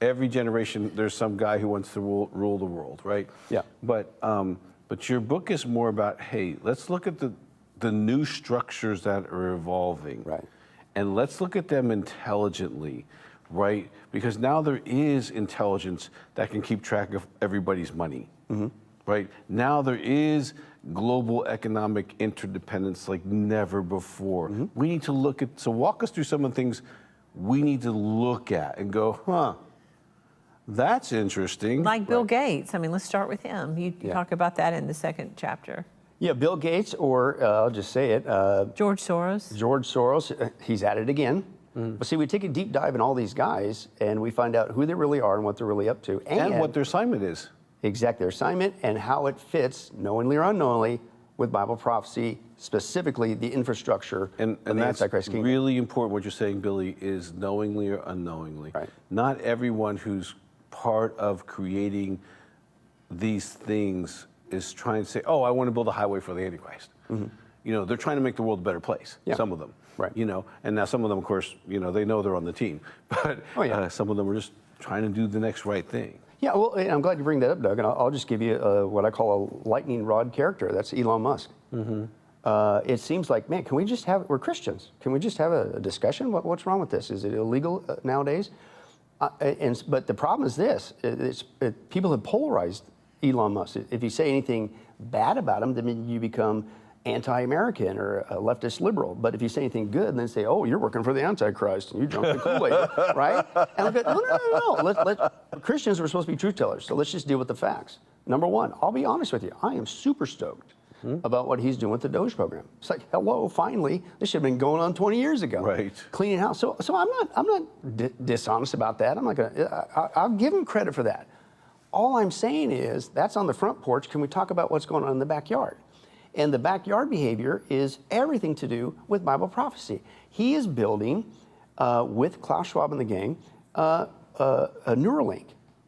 every generation, there's some guy who wants to rule the world, right? Yeah. But your book is more about, hey, let's look at the new structures that are evolving. Right. And let's look at them intelligently, right? Because now there is intelligence that can keep track of everybody's money, right? Now there is global economic interdependence like never before. We need to look at, so walk us through some of the things we need to look at and go, huh, that's interesting. Like Bill Gates. I mean, let's start with him. You talk about that in the second chapter. Yeah, Bill Gates, or I'll just say it. George Soros. George Soros, he's at it again. But see, we take a deep dive in all these guys, and we find out who they really are and what they're really up to. And what their assignment is. Exactly, their assignment and how it fits, knowingly or unknowingly, with Bible prophecy, specifically the infrastructure and of the that's Antichrist kingdom. Really important what you're saying, Billy, is knowingly or unknowingly. Right. Not everyone who's part of creating these things is trying to say, oh, I want to build a highway for the Antichrist. You know, they're trying to make the world a better place, some of them. Right. You know, and now some of them, of course, you know, they know they're on the team. But some of them are just trying to do the next right thing. Yeah, well, and I'm glad you bring that up, Doug, and I'll just give you what I call a lightning rod character. That's Elon Musk. It seems like, man, can we just have, we're Christians, can we just have a discussion? What's wrong with this? Is it illegal nowadays? But the problem is this, people have polarized Elon Musk. If you say anything bad about him, then you become anti-American or a leftist liberal. But if you say anything good, then say, oh, you're working for the Antichrist and you drunk the Kool-Aid, right? And I'm like, no. Christians are supposed to be truth tellers, so let's just deal with the facts. Number one, I'll be honest with you, I am super stoked about what he's doing with the Doge program. It's like, hello, finally, this should have been going on 20 years ago. Right. Cleaning house. So I'm not dishonest about that. I'm not gonna, I'll give him credit for that. All I'm saying is, that's on the front porch. Can we talk about what's going on in the backyard? And the backyard behavior is everything to do with Bible prophecy. He is building, with Klaus Schwab and the gang, a Neuralink.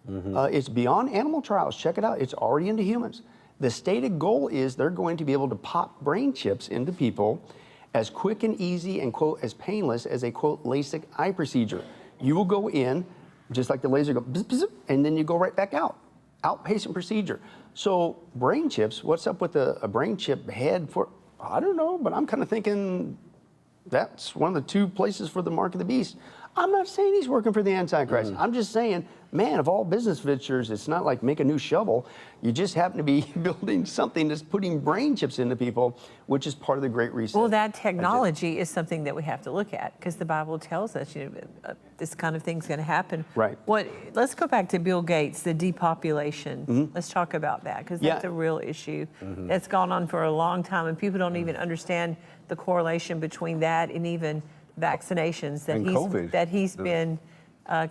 It's beyond animal trials. Check it out. It's already into humans. The stated goal is they're going to be able to pop brain chips into people as quick and easy and, quote, as painless as a, quote, LASIK eye procedure. You will go in, just like the laser go, bzz, bzz, and then you go right back out. Outpatient procedure. So brain chips, what's up with a brain chip head for, I don't know, but I'm kind of thinking that's one of the two places for the mark of the beast. I'm not saying he's working for the Antichrist. I'm just saying, man, of all business ventures, it's not like make a new shovel. You just happen to be building something that's putting brain chips into people, which is part of the Great Reset. Well, that technology is something that we have to look at because the Bible tells us, you know, this kind of thing's going to happen. Right. Let's go back to Bill Gates, the depopulation. Let's talk about that because that's a real issue that's gone on for a long time, and people don't even understand the correlation between that and even vaccinations that he's been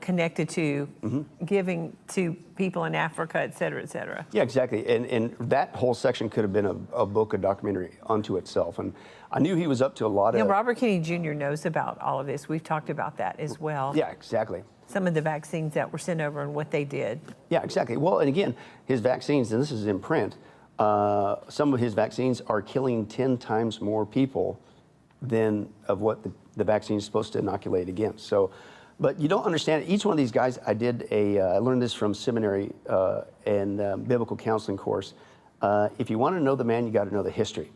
connected to, giving to people in Africa, et cetera, et cetera. Yeah, exactly. And that whole section could have been a book, a documentary unto itself. And I knew he was up to a lot of... Robert Kennedy Jr. knows about all of this. We've talked about that as well. Yeah, exactly. Some of the vaccines that were sent over and what they did. Yeah, exactly. Well, and again, his vaccines, and this is in print, some of his vaccines are killing 10 times more people than of what the vaccine is supposed to inoculate against. So, but you don't understand it. Each one of these guys, I learned this from seminary and biblical counseling course. If you want to know the man, you got to know the history.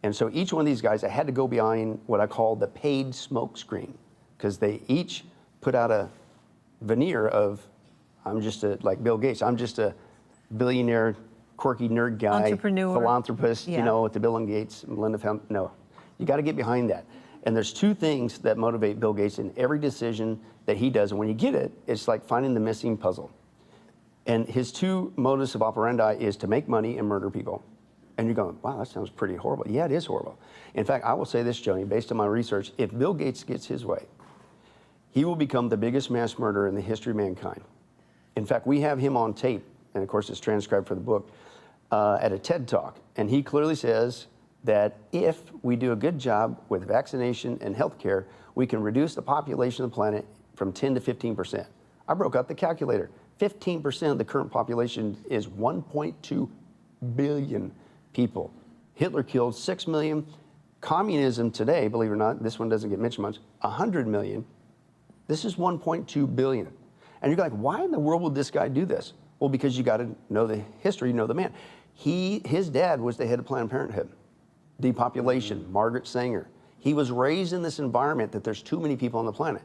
And so each one of these guys, I had to go behind what I call the paid smoke screen, because they each put out a veneer of, I'm just like Bill Gates, I'm just a billionaire, quirky nerd guy, entrepreneur, philanthropist, you know, at the Bill and Gates, Melinda Foundation. No, you got to get behind that. And there's two things that motivate Bill Gates in every decision that he does. And when you get it, it's like finding the missing puzzle. And his two modus of operandi is to make money and murder people. And you're going, wow, that sounds pretty horrible. Yeah, it is horrible. In fact, I will say this, Joni, based on my research, if Bill Gates gets his way, he will become the biggest mass murderer in the history of mankind. In fact, we have him on tape, and of course it's transcribed for the book, at a TED Talk. And he clearly says that if we do a good job with vaccination and healthcare, we can reduce the population of the planet from 10 to 15%. I broke out the calculator. 15% of the current population is 1.2 billion people. Hitler killed 6 million. Communism today, believe it or not, this one doesn't get mentioned much, 100 million. This is 1.2 billion. And you're like, why in the world would this guy do this? Well, because you got to know the history, know the man. His dad was the head of Planned Parenthood, Depopulation, Margaret Sanger. He was raised in this environment that there's too many people on the planet.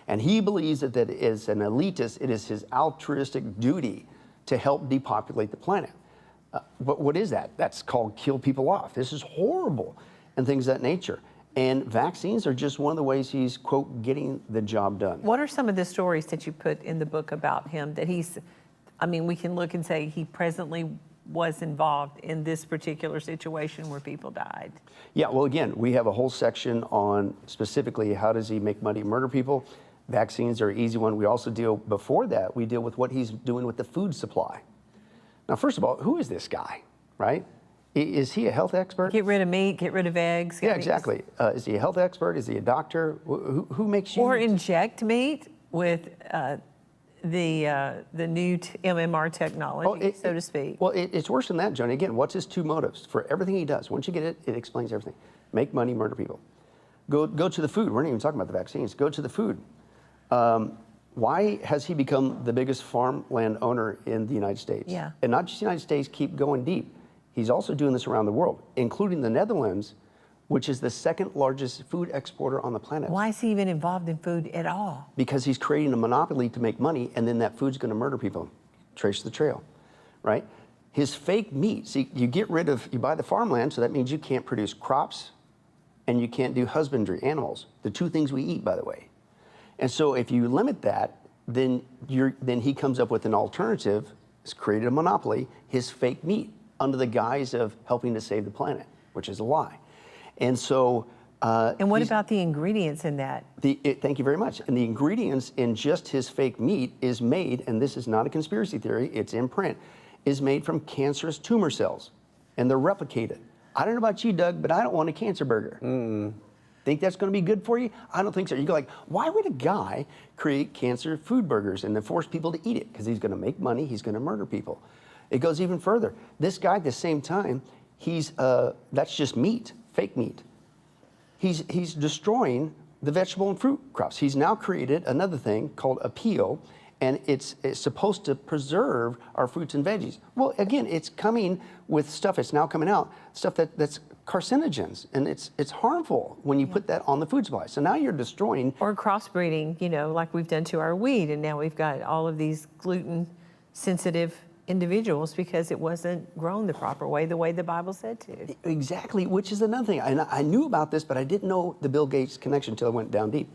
And he believes that as an elitist, it is his altruistic duty to help depopulate the planet. But what is that? That's called kill people off. This is horrible, and things of that nature. And vaccines are just one of the ways he's, quote, getting the job done. What are some of the stories that you put in the book about him that we can look and say he presently was involved in this particular situation where people died? Yeah, well, again, we have a whole section on specifically how does he make money, murder people. Vaccines are an easy one. We also before that, we deal with what he's doing with the food supply. Now, first of all, who is this guy, right? Is he a health expert? Get rid of meat, get rid of eggs. Yeah, exactly. Is he a health expert? Is he a doctor? Who makes you? Or inject meat with the new MMR technology, so to speak. Well, it's worse than that, Joni. Again, what's his two motives for everything he does? Once you get it, it explains everything. Make money, murder people. Go to the food. We're not even talking about the vaccines. Go to the food. Why has he become the biggest farmland owner in the United States? Yeah. And not just the United States, keep going deep. He's also doing this around the world, including the Netherlands, which is the second largest food exporter on the planet. Why is he even involved in food at all? Because he's creating a monopoly to make money, and then that food's going to murder people. Trace the trail, right? His fake meat, see, you buy the farmland, so that means you can't produce crops and you can't do husbandry, animals, the two things we eat, by the way. And so if you limit that, then he comes up with an alternative. He's created a monopoly, his fake meat, under the guise of helping to save the planet, which is a lie. And so... and what about the ingredients in that? Thank you very much. And the ingredients in just his fake meat is made, and this is not a conspiracy theory, it's in print, is made from cancerous tumor cells, and they're replicated. I don't know about you, Doug, but I don't want a cancer burger. Think that's going to be good for you? I don't think so. You go like, why would a guy create cancer food burgers and then force people to eat it? Because he's going to make money, he's going to murder people. It goes even further. This guy, at the same time, that's just meat, fake meat. He's destroying the vegetable and fruit crops. He's now created another thing called a peel, and it's supposed to preserve our fruits and veggies. Well, again, it's coming with stuff that's now coming out, stuff that's carcinogens, and it's harmful when you put that on the food supply. So now you're destroying. Or crossbreeding, like we've done to our wheat, and now we've got all of these gluten-sensitive individuals because it wasn't grown the proper way, the way the Bible said to. Exactly, which is another thing. And I knew about this, but I didn't know the Bill Gates connection until I went down deep.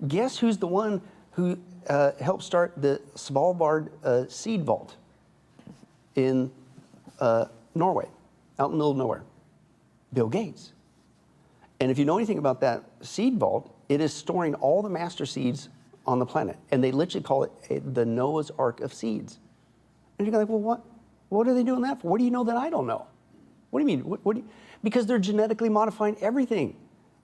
Guess who's the one who helped start the Svalbard seed vault in Norway, out in the middle of nowhere? Bill Gates. And if you know anything about that seed vault, it is storing all the master seeds on the planet. And they literally call it the Noah's Ark of seeds. And you're like, well, what are they doing that for? What do you know that I don't know? What do you mean? Because they're genetically modifying everything,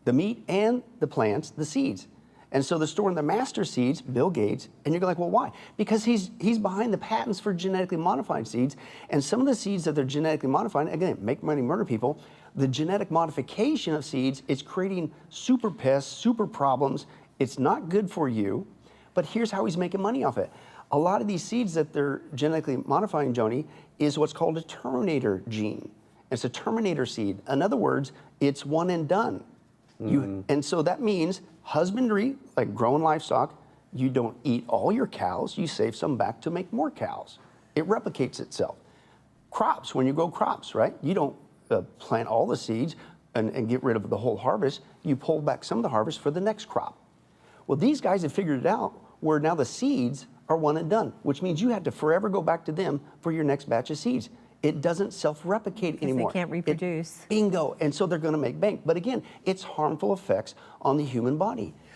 the meat and the plants, the seeds. And so they're storing the master seeds, Bill Gates, and you're like, well, why? Because he's behind the patents for genetically modified seeds, and some of the seeds that they're genetically modifying, again, make money, murder people, the genetic modification of seeds is creating super pests, super problems. It's not good for you, but here's how he's making money off it. A lot of these seeds that they're genetically modifying, Joni, is what's called a terminator gene. It's a terminator seed. In other words, it's one and done. And so that means husbandry, like growing livestock, you don't eat all your cows, you save some back to make more cows. It replicates itself. Crops, when you grow crops, right? You don't plant all the seeds and get rid of the whole harvest. You pull back some of the harvest for the next crop. Well, these guys have figured it out where now the seeds are one and done, which means you have to forever go back to them for your next batch of seeds. It doesn't self-replicate anymore. They can't reproduce. Bingo. And so they're going to make bank. But again, it's harmful effects on the human body.